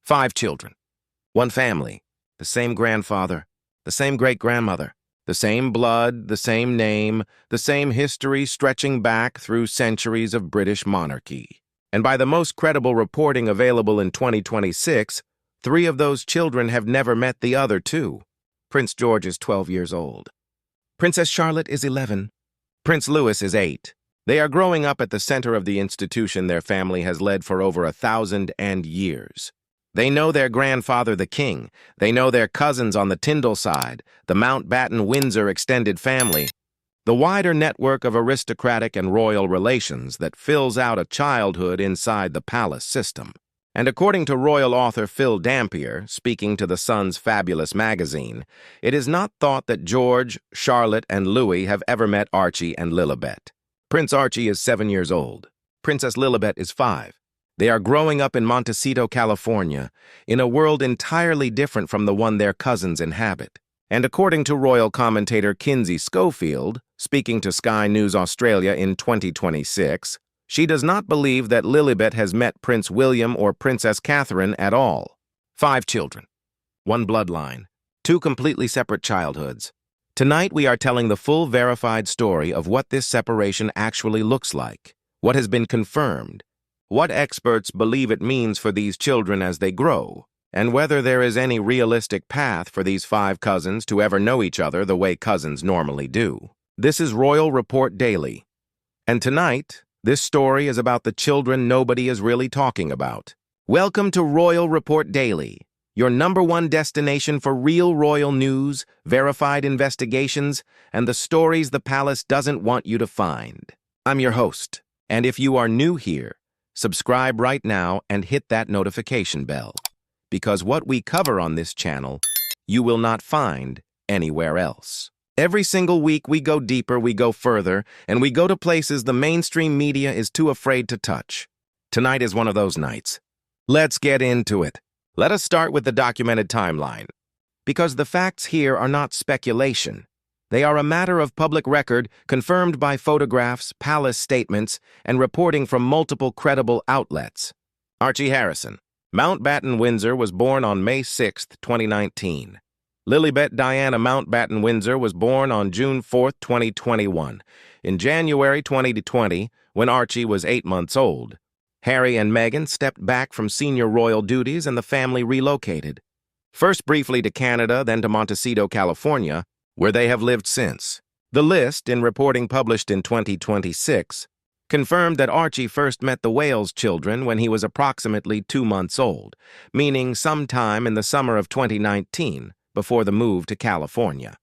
5 children. One family. The same grandfather. The same great-grandmother. The same blood, the same name, the same history stretching back through centuries of British monarchy. And by the most credible reporting available in 2026, 3 of those children have never met the other 2. Prince George is 12 years old. Princess Charlotte is 11. Prince Louis is 8. They are growing up at the center of the institution their family has led for over 1,000 years. They know their grandfather, the king. They know their cousins on the Tyndall side, the Mountbatten-Windsor extended family, the wider network of aristocratic and royal relations that fills out a childhood inside the palace system. And according to royal author Phil Dampier, speaking to The Sun's Fabulous magazine, it is not thought that George, Charlotte, and Louis have ever met Archie and Lilibet. Prince Archie is 7 years old. Princess Lilibet is 5. They are growing up in Montecito, California, in a world entirely different from the one their cousins inhabit. And according to royal commentator Kinsey Schofield, speaking to Sky News Australia in 2026, she does not believe that Lilibet has met Prince William or Princess Catherine at all. 5 children. One bloodline. 2 completely separate childhoods. Tonight we are telling the full verified story of what this separation actually looks like, what has been confirmed, what experts believe it means for these children as they grow, and whether there is any realistic path for these 5 cousins to ever know each other the way cousins normally do. This is Royal Report Daily. And tonight, this story is about the children nobody is really talking about. Welcome to Royal Report Daily, your #1 destination for real royal news, verified investigations, and the stories the palace doesn't want you to find. I'm your host, and if you are new here, subscribe right now and hit that notification bell, because what we cover on this channel, you will not find anywhere else. Every single week we go deeper, we go further, and we go to places the mainstream media is too afraid to touch. Tonight is one of those nights. Let's get into it. Let us start with the documented timeline, because the facts here are not speculation. They are a matter of public record, confirmed by photographs, palace statements, and reporting from multiple credible outlets. Archie Harrison. Mountbatten-Windsor was born on May 6, 2019. Lilibet Diana Mountbatten-Windsor was born on June 4, 2021. In January 2020, when Archie was 8 months old, Harry and Meghan stepped back from senior royal duties and the family relocated. First briefly to Canada, then to Montecito, California, where they have lived since. The list, in reporting published in 2026, confirmed that Archie first met the Wales children when he was approximately 2 months old, meaning sometime in the summer of 2019, before the move to California.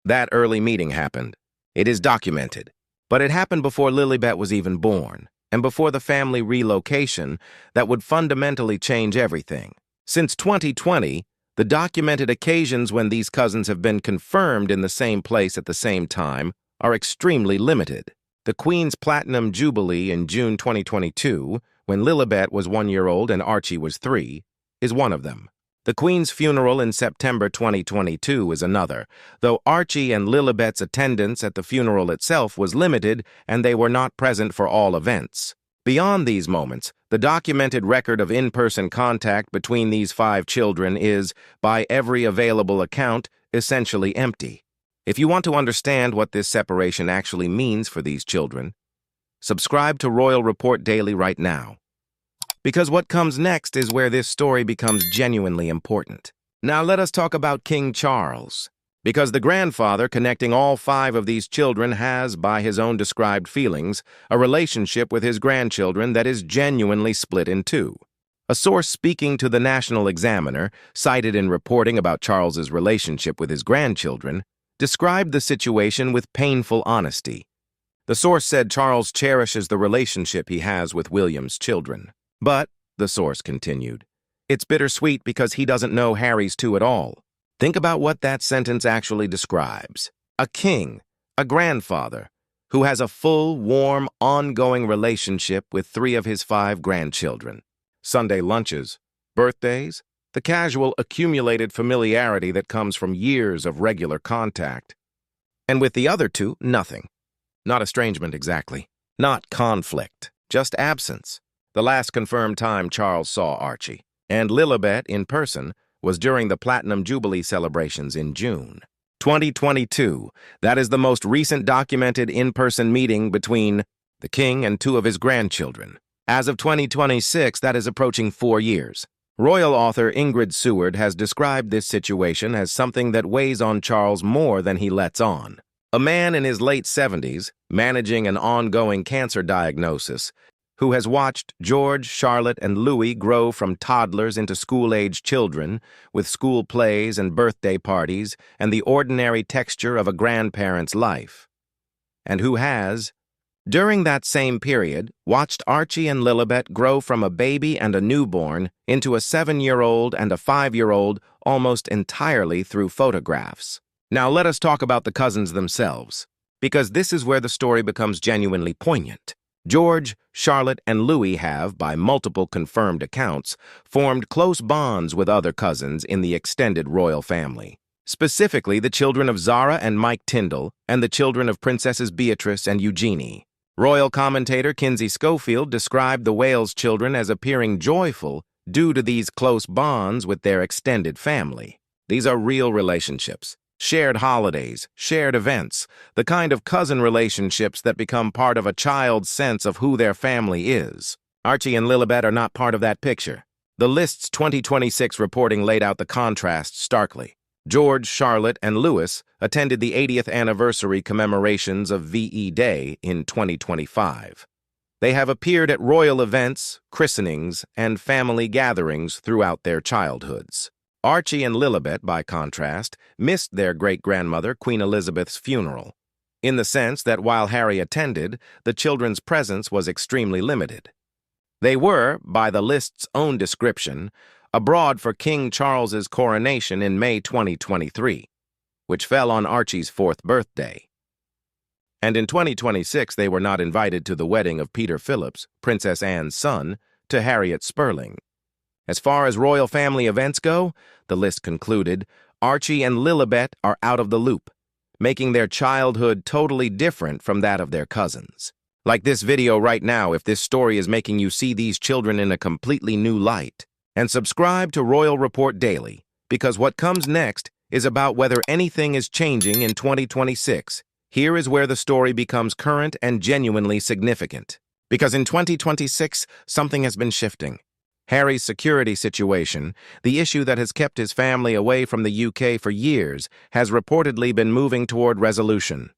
That early meeting happened. It is documented. But it happened before Lilibet was even born, and before the family relocation that would fundamentally change everything. Since 2020, the documented occasions when these cousins have been confirmed in the same place at the same time are extremely limited. The Queen's Platinum Jubilee in June 2022, when Lilibet was 1 year old and Archie was 3, is one of them. The Queen's funeral in September 2022 is another, though Archie and Lilibet's attendance at the funeral itself was limited and they were not present for all events. Beyond these moments, the documented record of in-person contact between these 5 children is, by every available account, essentially empty. If you want to understand what this separation actually means for these children, subscribe to Royal Report Daily right now. Because what comes next is where this story becomes genuinely important. Now let us talk about King Charles. Because the grandfather connecting all 5 of these children has, by his own described feelings, a relationship with his grandchildren that is genuinely split in 2. A source speaking to the National Examiner, cited in reporting about Charles's relationship with his grandchildren, described the situation with painful honesty. The source said Charles cherishes the relationship he has with William's children. But, the source continued, it's bittersweet because he doesn't know Harry's 2 at all. Think about what that sentence actually describes. A king, a grandfather, who has a full, warm, ongoing relationship with 3 of his 5 grandchildren. Sunday lunches, birthdays, the casual accumulated familiarity that comes from years of regular contact. And with the other 2, nothing. Not estrangement exactly. Not conflict. Just absence. The last confirmed time Charles saw Archie. and Lilibet in person was during the Platinum Jubilee celebrations in June 2022. That is the most recent documented in-person meeting between the king and two of his grandchildren. As of 2026, that is approaching 4 years. Royal author Ingrid Seward has described this situation as something that weighs on Charles more than he lets on. A man in his late 70s, managing an ongoing cancer diagnosis, who has watched George, Charlotte, and Louis grow from toddlers into school-age children with school plays and birthday parties and the ordinary texture of a grandparent's life. And who has, during that same period, watched Archie and Lilibet grow from a baby and a newborn into a 7-year-old and a 5-year-old almost entirely through photographs. Now let us talk about the cousins themselves, because this is where the story becomes genuinely poignant. George, Charlotte, and Louis have, by multiple confirmed accounts, formed close bonds with other cousins in the extended royal family. Specifically, the children of Zara and Mike Tyndall, and the children of Princesses Beatrice and Eugenie. Royal commentator Kinsey Schofield described the Wales children as appearing joyful due to these close bonds with their extended family. These are real relationships. Shared holidays, shared events, the kind of cousin relationships that become part of a child's sense of who their family is. Archie and Lilibet are not part of that picture. The list's 2026 reporting laid out the contrast starkly. George, Charlotte, and Louis attended the 80th anniversary commemorations of VE Day in 2025. They have appeared at royal events, christenings, and family gatherings throughout their childhoods. Archie and Lilibet, by contrast, missed their great-grandmother, Queen Elizabeth's funeral, in the sense that while Harry attended, the children's presence was extremely limited. They were, by the list's own description, abroad for King Charles's coronation in May 2023, which fell on Archie's 4th birthday. And in 2026, they were not invited to the wedding of Peter Phillips, Princess Anne's son, to Harriet Spurling. As far as royal family events go, the list concluded, Archie and Lilibet are out of the loop, making their childhood totally different from that of their cousins. Like this video right now if this story is making you see these children in a completely new light. And subscribe to Royal Report Daily, because what comes next is about whether anything is changing in 2026. Here is where the story becomes current and genuinely significant. Because in 2026, something has been shifting. Harry's security situation, the issue that has kept his family away from the UK for years, has reportedly been moving toward resolution.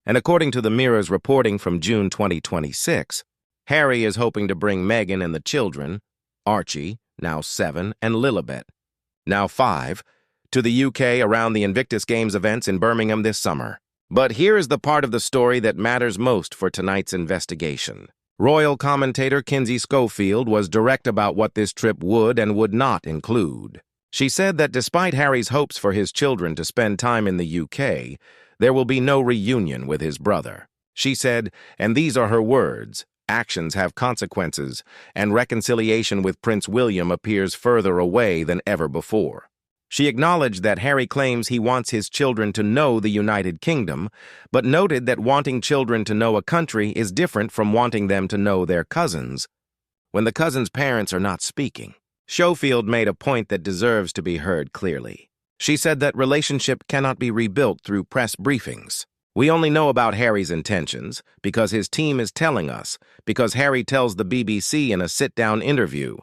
And according to the Mirror's reporting from June 2026, Harry is hoping to bring Meghan and the children, Archie, now 7, and Lilibet, now 5, to the UK around the Invictus Games events in Birmingham this summer. But here is the part of the story that matters most for tonight's investigation. Royal commentator Kinsey Schofield was direct about what this trip would and would not include. She said that despite Harry's hopes for his children to spend time in the UK, there will be no reunion with his brother. She said, and these are her words, actions have consequences, and reconciliation with Prince William appears further away than ever before. She acknowledged that Harry claims he wants his children to know the United Kingdom, but noted that wanting children to know a country is different from wanting them to know their cousins, when the cousins' parents are not speaking. Schofield made a point that deserves to be heard clearly. She said that relationship cannot be rebuilt through press briefings. We only know about Harry's intentions because his team is telling us, because Harry tells the BBC in a sit-down interview.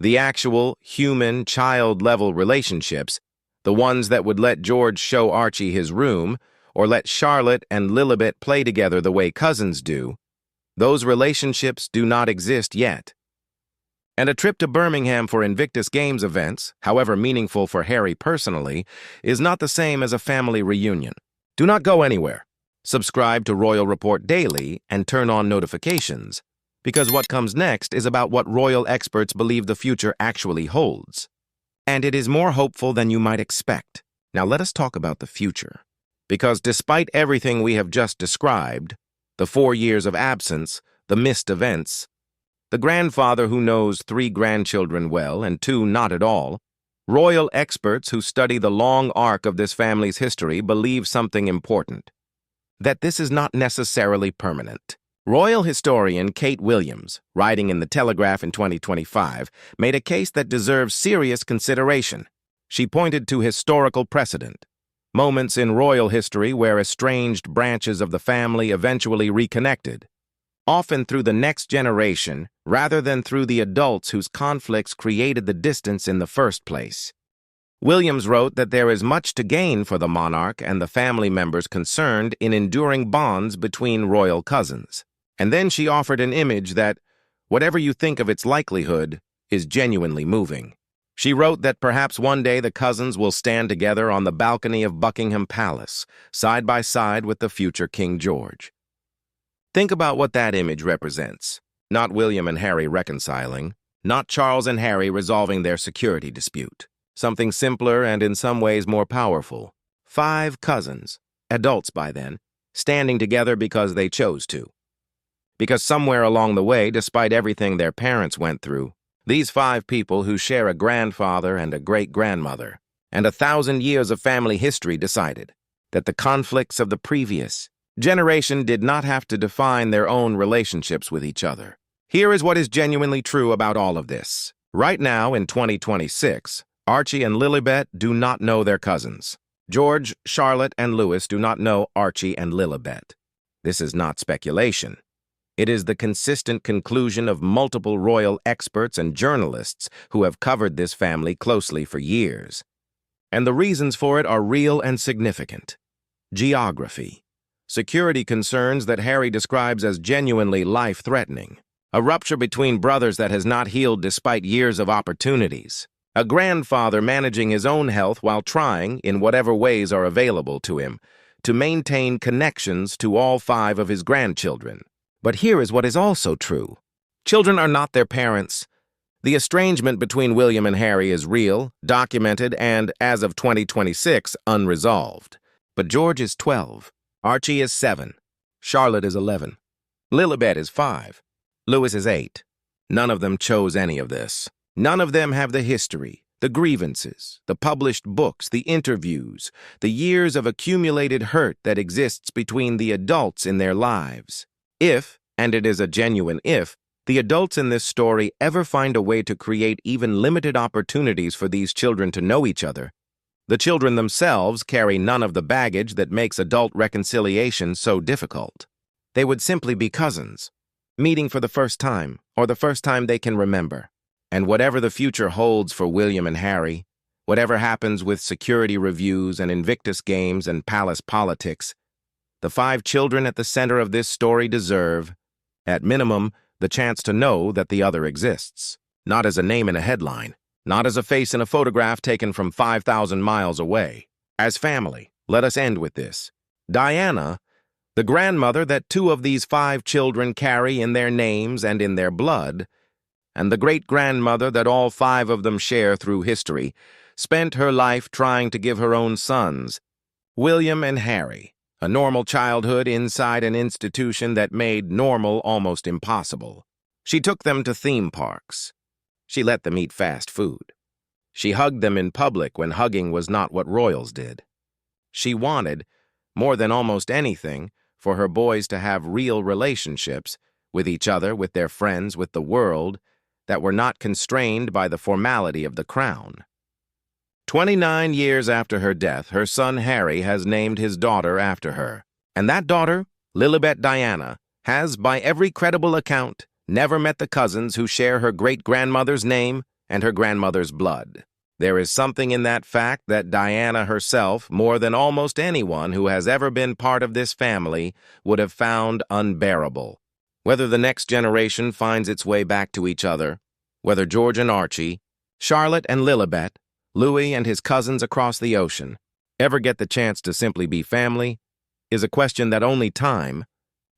The actual, human, child-level relationships, the ones that would let George show Archie his room, or let Charlotte and Lilibet play together the way cousins do, those relationships do not exist yet. And a trip to Birmingham for Invictus Games events, however meaningful for Harry personally, is not the same as a family reunion. Do not go anywhere. Subscribe to Royal Report Daily and turn on notifications, because what comes next is about what royal experts believe the future actually holds. And it is more hopeful than you might expect. Now let us talk about the future. Because despite everything we have just described, the 4 years of absence, the missed events, the grandfather who knows 3 grandchildren well and 2 not at all, royal experts who study the long arc of this family's history believe something important. That this is not necessarily permanent. Royal historian Kate Williams, writing in The Telegraph in 2025, made a case that deserves serious consideration. She pointed to historical precedent, moments in royal history where estranged branches of the family eventually reconnected, often through the next generation rather than through the adults whose conflicts created the distance in the first place. Williams wrote that there is much to gain for the monarch and the family members concerned in enduring bonds between royal cousins. And then she offered an image that, whatever you think of its likelihood, is genuinely moving. She wrote that perhaps one day the cousins will stand together on the balcony of Buckingham Palace, side by side with the future King George. Think about what that image represents. Not William and Harry reconciling, not Charles and Harry resolving their security dispute. Something simpler and in some ways more powerful. 5 cousins, adults by then, standing together because they chose to. Because somewhere along the way, despite everything their parents went through, these 5 people who share a grandfather and a great-grandmother and 1,000 years of family history decided that the conflicts of the previous generation did not have to define their own relationships with each other. Here is what is genuinely true about all of this. Right now, in 2026, Archie and Lilibet do not know their cousins. George, Charlotte, and Louis do not know Archie and Lilibet. This is not speculation. It is the consistent conclusion of multiple royal experts and journalists who have covered this family closely for years. And the reasons for it are real and significant. Geography. Security concerns that Harry describes as genuinely life-threatening. A rupture between brothers that has not healed despite years of opportunities. A grandfather managing his own health while trying, in whatever ways are available to him, to maintain connections to all 5 of his grandchildren. But here is what is also true. Children are not their parents. The estrangement between William and Harry is real, documented, and, as of 2026, unresolved. But George is 12. Archie is 7. Charlotte is 11. Lilibet is 5. Louis is 8. None of them chose any of this. None of them have the history, the grievances, the published books, the interviews, the years of accumulated hurt that exists between the adults in their lives. If, and it is a genuine if, the adults in this story ever find a way to create even limited opportunities for these children to know each other, the children themselves carry none of the baggage that makes adult reconciliation so difficult. They would simply be cousins, meeting for the first time, or the first time they can remember. And whatever the future holds for William and Harry, whatever happens with security reviews and Invictus games and palace politics, the 5 children at the center of this story deserve, at minimum, the chance to know that the other exists. Not as a name in a headline, not as a face in a photograph taken from 5,000 miles away. As family, let us end with this. Diana, the grandmother that 2 of these 5 children carry in their names and in their blood, and the great-grandmother that all 5 of them share through history, spent her life trying to give her own sons, William and Harry, a normal childhood inside an institution that made normal almost impossible. She took them to theme parks. She let them eat fast food. She hugged them in public when hugging was not what royals did. She wanted, more than almost anything, for her boys to have real relationships with each other, with their friends, with the world, that were not constrained by the formality of the crown. 29 years after her death, her son Harry has named his daughter after her. And that daughter, Lilibet Diana, has, by every credible account, never met the cousins who share her great-grandmother's name and her grandmother's blood. There is something in that fact that Diana herself, more than almost anyone who has ever been part of this family, would have found unbearable. Whether the next generation finds its way back to each other, whether George and Archie, Charlotte and Lilibet, Louis and his cousins across the ocean ever get the chance to simply be family, is a question that only time,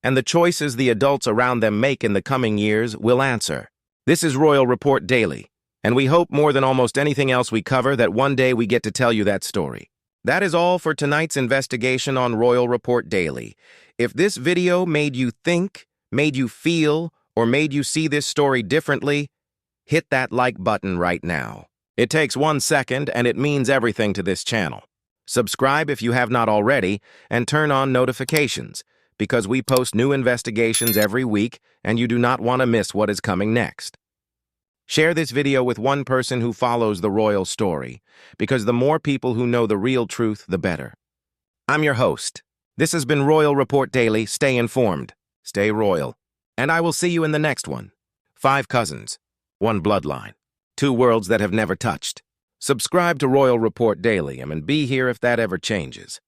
and the choices the adults around them make in the coming years, will answer. This is Royal Report Daily, and we hope more than almost anything else we cover that one day we get to tell you that story. That is all for tonight's investigation on Royal Report Daily. If this video made you think, made you feel, or made you see this story differently, hit that like button right now. It takes 1 second, and it means everything to this channel. Subscribe if you have not already, and turn on notifications, because we post new investigations every week and you do not want to miss what is coming next. Share this video with one person who follows the royal story, because the more people who know the real truth, the better. I'm your host. This has been Royal Report Daily. Stay informed, stay royal, and I will see you in the next one. 5 cousins, 1 bloodline, 2 worlds that have never touched. Subscribe to Royal Report Daily and be here if that ever changes.